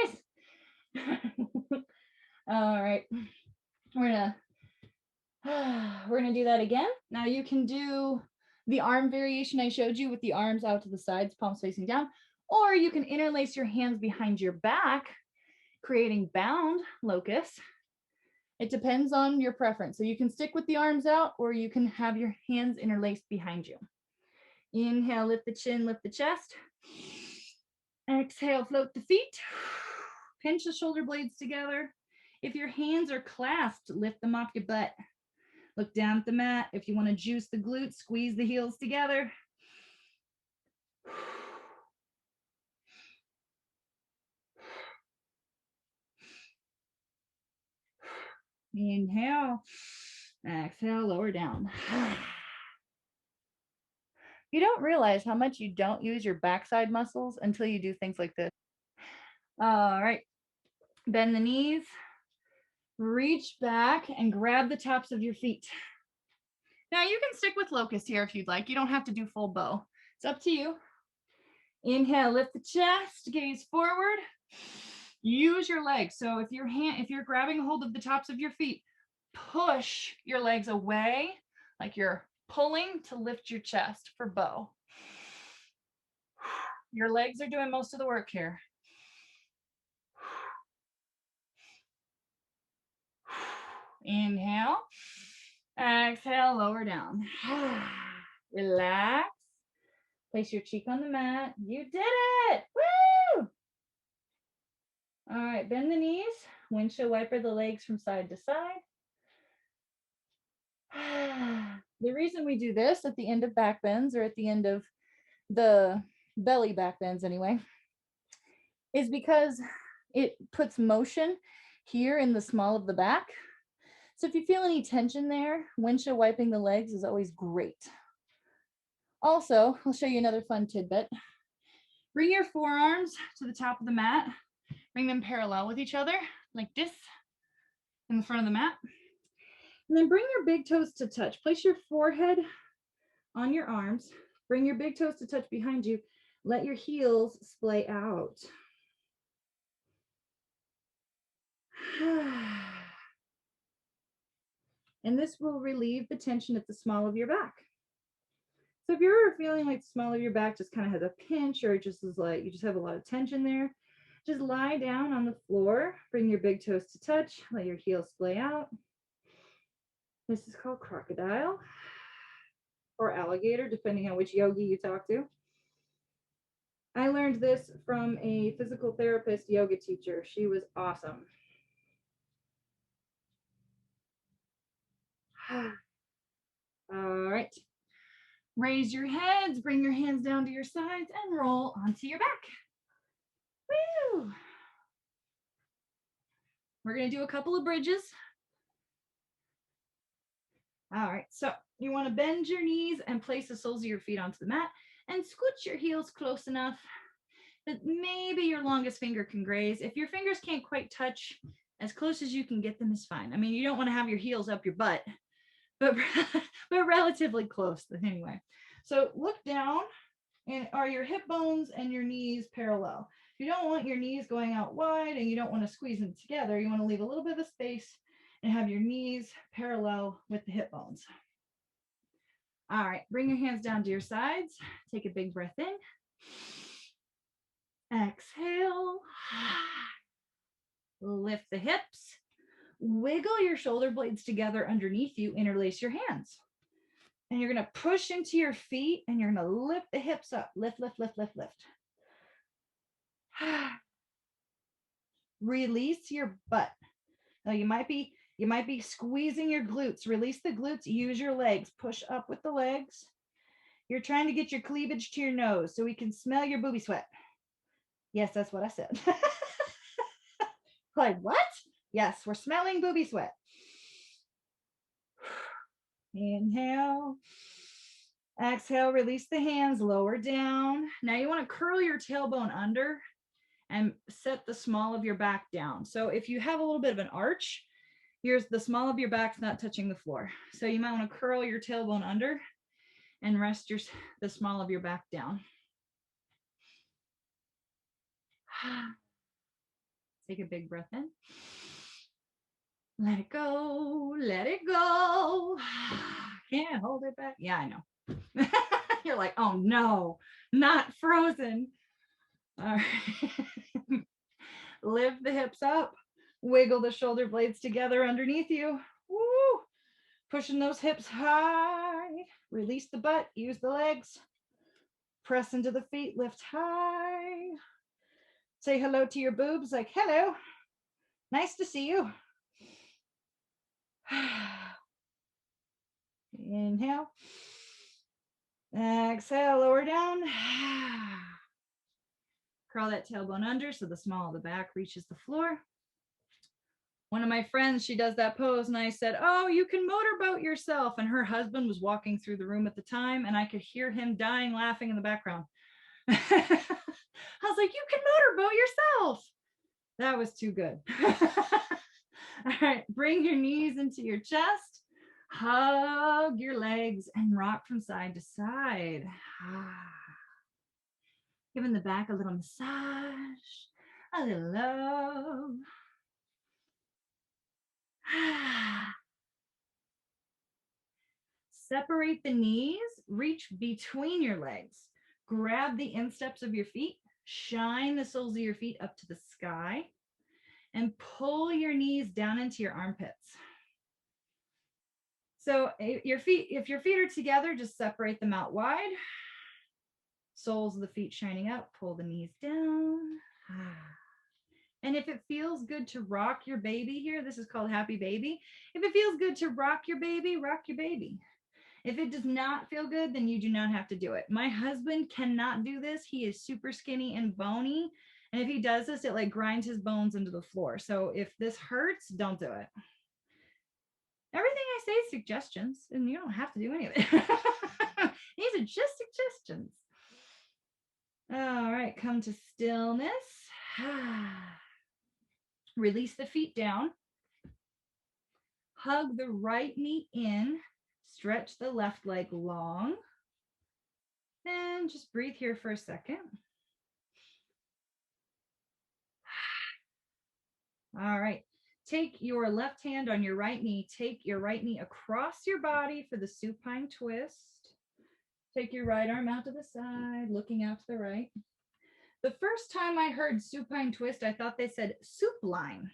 guys. All right. We're gonna do that again. Now you can do the arm variation I showed you with the arms out to the sides, palms facing down, Or you can interlace your hands behind your back, creating bound locust. It depends on your preference. So you can stick with the arms out, or you can have your hands interlaced behind you. Inhale, lift the chin, lift the chest. Exhale, float the feet. Pinch the shoulder blades together. If your hands are clasped, lift them off your butt. Look down at the mat. If you want to juice the glutes, squeeze the heels together. Inhale. Exhale, lower down. You don't realize how much you don't use your backside muscles until you do things like this. All right. Bend the knees. Reach back and grab the tops of your feet. Now you can stick with locust here if you'd like. You don't have to do full bow. It's up to you. Inhale, lift the chest, gaze forward. Use your legs. So if you're grabbing hold of the tops of your feet, push your legs away like you're pulling to lift your chest for bow. Your legs are doing most of the work here. Inhale. Exhale, lower down. Relax. Place your cheek on the mat. You did it. Woo! All right, bend the knees. Windshield wiper the legs from side to side. The reason we do this at the end of back bends, or at the end of the belly back bends anyway, is because it puts motion here in the small of the back. So if you feel any tension there, windshield wiping the legs is always great. Also, I'll show you another fun tidbit. Bring your forearms to the top of the mat. Bring them parallel with each other, like this, in the front of the mat. And then bring your big toes to touch. Place your forehead on your arms. Bring your big toes to touch behind you. Let your heels splay out. And this will relieve the tension at the small of your back. So if you're ever feeling like the small of your back just kind of has a pinch, or it just is like you just have a lot of tension there, just lie down on the floor, bring your big toes to touch, let your heels splay out. This is called crocodile or alligator, depending on which yogi you talk to. I learned this from a physical therapist yoga teacher. She was awesome. All right. Raise your heads, bring your hands down to your sides, and roll onto your back. Woo! We're going to do a couple of bridges. All right, so you want to bend your knees and place the soles of your feet onto the mat and scooch your heels close enough that maybe your longest finger can graze. If your fingers can't quite touch, as close as you can get them is fine. I mean, you don't want to have your heels up your butt, but relatively close anyway. So look down, and are your hip bones and your knees parallel? If you don't want your knees going out wide and you don't want to squeeze them together, you want to leave a little bit of space and have your knees parallel with the hip bones. All right, bring your hands down to your sides. Take a big breath in. Exhale. Lift the hips. Wiggle your shoulder blades together underneath you. Interlace your hands. And you're going to push into your feet and you're going to lift the hips up. Lift, lift, lift, lift, lift. Release your butt. Now you might be squeezing your glutes. Release the glutes. Use your legs. Push up with the legs. You're trying to get your cleavage to your nose so we can smell your booby sweat. Yes, that's what I said. Like, what? Yes, we're smelling booby sweat. Inhale. Exhale, release the hands, lower down. Now you want to curl your tailbone under and set the small of your back down. So if you have a little bit of an arch, the small of your back's not touching the floor. So you might want to curl your tailbone under and rest the small of your back down. Take a big breath in. Let it go, let it go. Can't hold it back. Yeah, I know. You're like, oh no, not frozen. All right. Lift the hips up. Wiggle the shoulder blades together underneath you. Woo! Pushing those hips high. Release the butt. Use the legs. Press into the feet. Lift high. Say hello to your boobs, like, hello. Nice to see you. Inhale. Exhale, lower down. Curl that tailbone under so the small of the back reaches the floor. One of my friends, she does that pose, and I said, oh, you can motorboat yourself. And her husband was walking through the room at the time, and I could hear him dying laughing in the background. I was like, you can motorboat yourself. That was too good. All right, bring your knees into your chest. Hug your legs and rock from side to side. Giving the back a little massage, a little love. Separate the knees, reach between your legs. Grab the insteps of your feet, shine the soles of your feet up to the sky, and pull your knees down into your armpits. So if your feet are together, just separate them out wide. Soles of the feet shining up, pull the knees down. And if it feels good to rock your baby here, this is called happy baby. If it feels good to rock your baby, rock your baby. If it does not feel good, then you do not have to do it. My husband cannot do this. He is super skinny and bony. And if he does this, it like grinds his bones into the floor. So if this hurts, don't do it. Everything I say is suggestions, and you don't have to do any of it. These are just suggestions. All right, come to stillness. Release the feet down. Hug the right knee in. Stretch the left leg long. And just breathe here for a second. All right. Take your left hand on your right knee. Take your right knee across your body for the supine twist. Take your right arm out to the side, looking out to the right. The first time I heard supine twist, I thought they said soup line.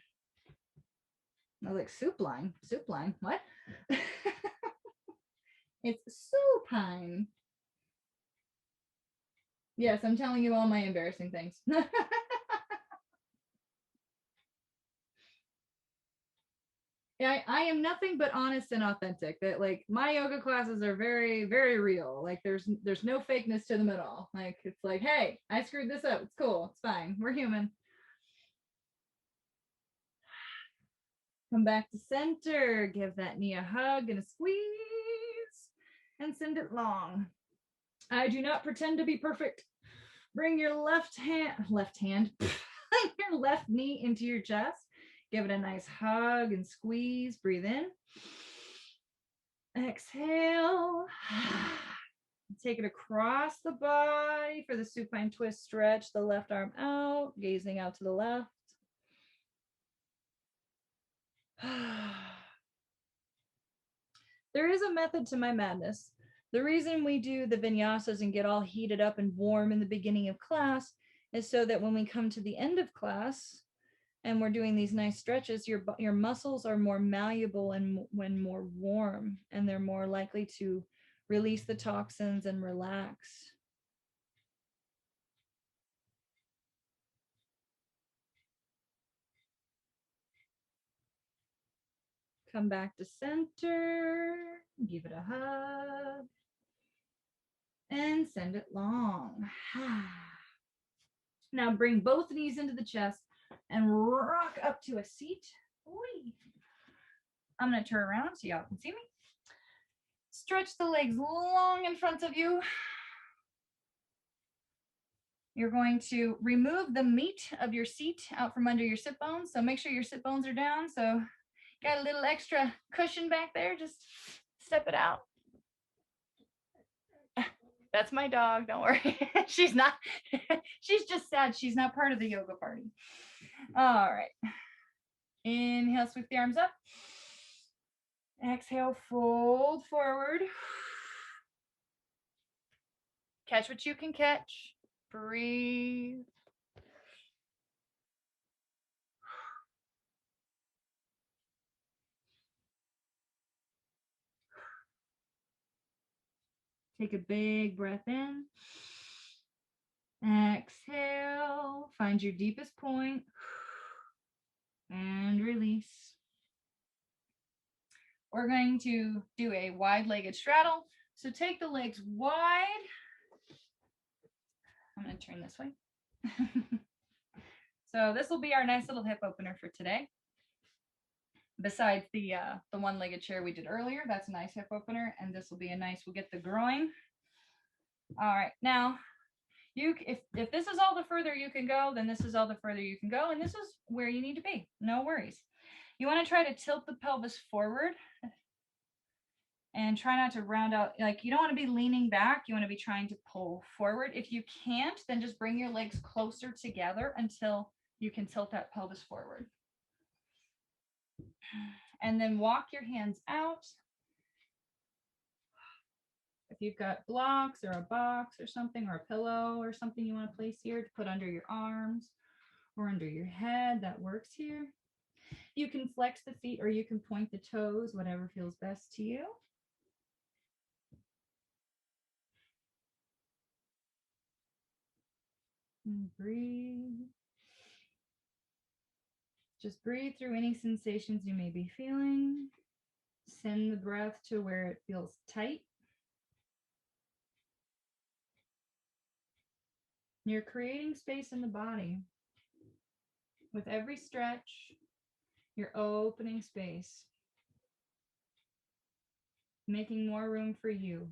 I was like, soup line? Soup line? What? It's supine. Yes, I'm telling you all my embarrassing things. I am nothing but honest and authentic. That like my yoga classes are very, very real. Like there's no fakeness to them at all. Like it's like, hey, I screwed this up. It's cool. It's fine. We're human. Come back to center. Give that knee a hug and a squeeze and send it long. I do not pretend to be perfect. Bring your left hand, your left knee into your chest. Give it a nice hug and squeeze. Breathe in. Exhale. Take it across the body for the supine twist. Stretch the left arm out, gazing out to the left. There is a method to my madness. The reason we do the vinyasas and get all heated up and warm in the beginning of class is so that when we come to the end of class and we're doing these nice stretches, your muscles are more malleable and when more warm, and they're more likely to release the toxins and relax. Come back to center, give it a hug, and send it long. Now bring both knees into the chest and rock up to a seat. I'm going to turn around so y'all can see me. Stretch the legs long in front of you. You're going to remove the meat of your seat out from under your sit bones. So make sure your sit bones are down. So got a little extra cushion back there. Just step it out. That's my dog. Don't worry. She's just sad. She's not part of the yoga party. All right. Inhale, sweep the arms up. Exhale, fold forward. Catch what you can catch. Breathe. Take a big breath in. Exhale. Find your deepest point. And release. We're going to do a wide-legged straddle. So take the legs wide. I'm going to turn this way. So this will be our nice little hip opener for today. Besides the one-legged chair we did earlier, that's a nice hip opener, and this will be a nice, we'll get the groin. All right, now if this is all the further you can go, then this is all the further you can go, and this is where you need to be. No worries. You want to try to tilt the pelvis forward and try not to round out, like you don't want to be leaning back, you want to be trying to pull forward. If you can't, then just bring your legs closer together until you can tilt that pelvis forward. And then walk your hands out. If you've got blocks or a box or something, or a pillow or something you want to place here to put under your arms or under your head, that works here. You can flex the feet or you can point the toes, whatever feels best to you. And breathe. Just breathe through any sensations you may be feeling. Send the breath to where it feels tight. You're creating space in the body. With every stretch, you're opening space, making more room for you.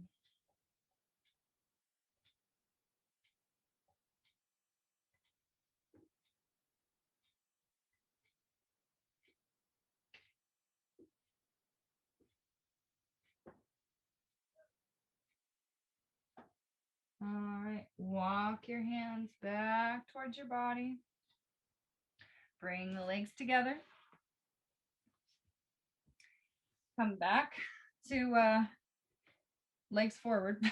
All right, walk your hands back towards your body. Bring the legs together. Come back to legs forward.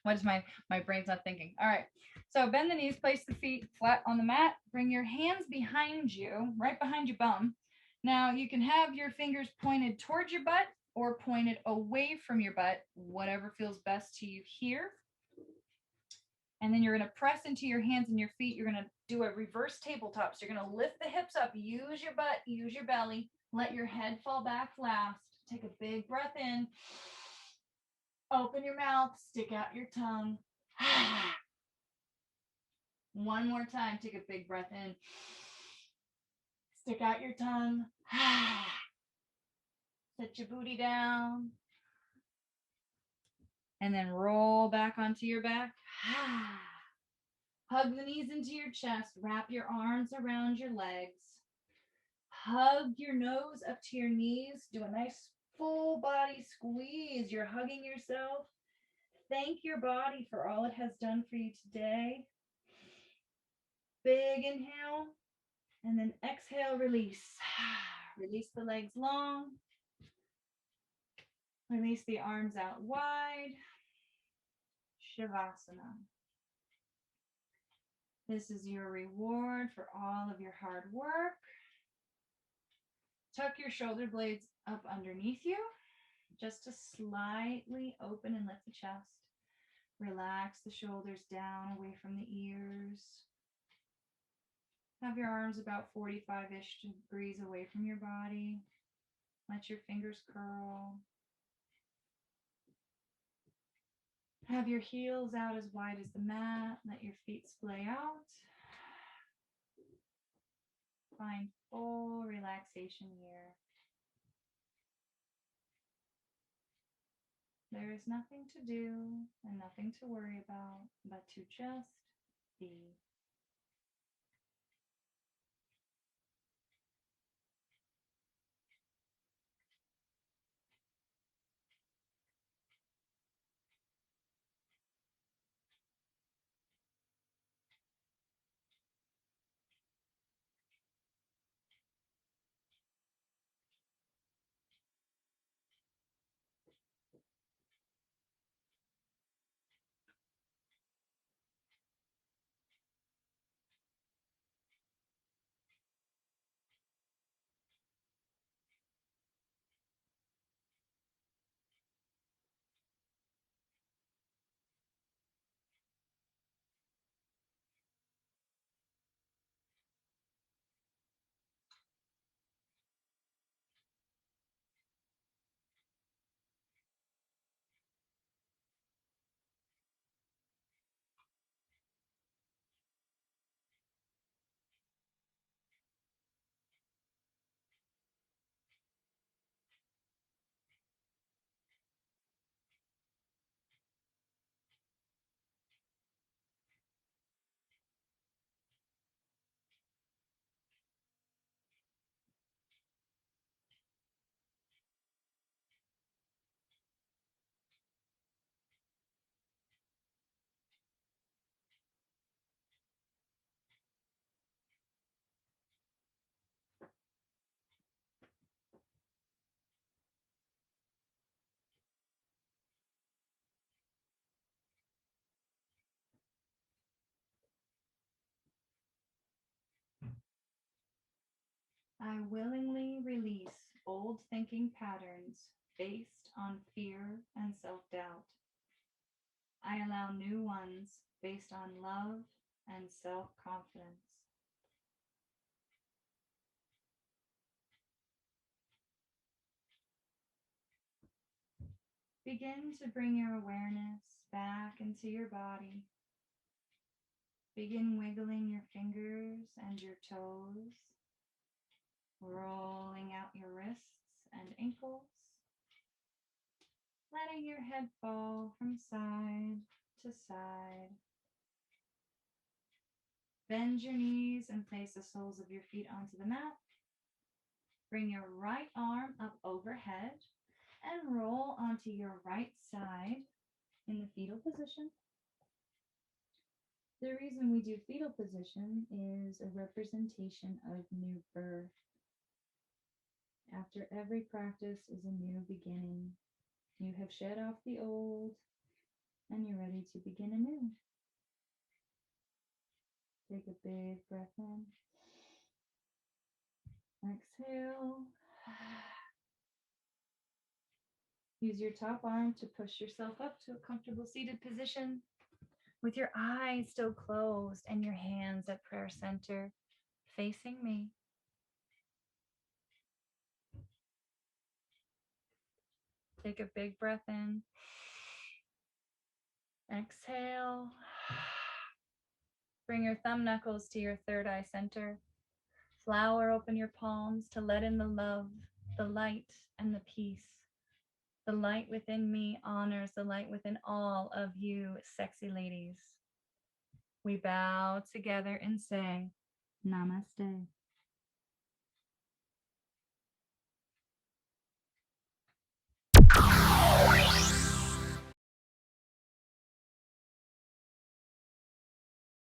What is my brain's not thinking. All right, so bend the knees, place the feet flat on the mat. Bring your hands behind you, right behind your bum. Now you can have your fingers pointed towards your butt or pointed away from your butt, whatever feels best to you here. And then you're going to press into your hands and your feet. You're going to do a reverse tabletop. So you're going to lift the hips up, use your butt, use your belly, let your head fall back last. Take a big breath in. Open your mouth, stick out your tongue. One more time, take a big breath in. Stick out your tongue. Set your booty down. And then roll back onto your back. Hug the knees into your chest. Wrap your arms around your legs. Hug your nose up to your knees. Do a nice full body squeeze. You're hugging yourself. Thank your body for all it has done for you today. Big inhale. And then exhale, release. Release the legs long. Release the arms out wide. Shavasana. This is your reward for all of your hard work. Tuck your shoulder blades up underneath you, just to slightly open and lift the chest. Relax the shoulders down away from the ears. Have your arms about 45-ish degrees away from your body. Let your fingers curl. Have your heels out as wide as the mat. Let your feet splay out. Find full relaxation here. There is nothing to do and nothing to worry about, but to just be. I willingly release old thinking patterns based on fear and self-doubt. I allow new ones based on love and self-confidence. Begin to bring your awareness back into your body. Begin wiggling your fingers and your toes, rolling out your wrists and ankles, letting your head fall from side to side. Bend your knees and place the soles of your feet onto the mat. Bring your right arm up overhead and roll onto your right side in the fetal position. The reason we do fetal position is a representation of new birth. After every practice is a new beginning. You have shed off the old and you're ready to begin anew. Take a big breath in. Exhale. Use your top arm to push yourself up to a comfortable seated position with your eyes still closed and your hands at prayer center facing me. Take a big breath in. Exhale. Bring your thumb knuckles to your third eye center. Flower open your palms to let in the love, the light, and the peace. The light within me honors the light within all of you, sexy ladies. We bow together and say, Namaste.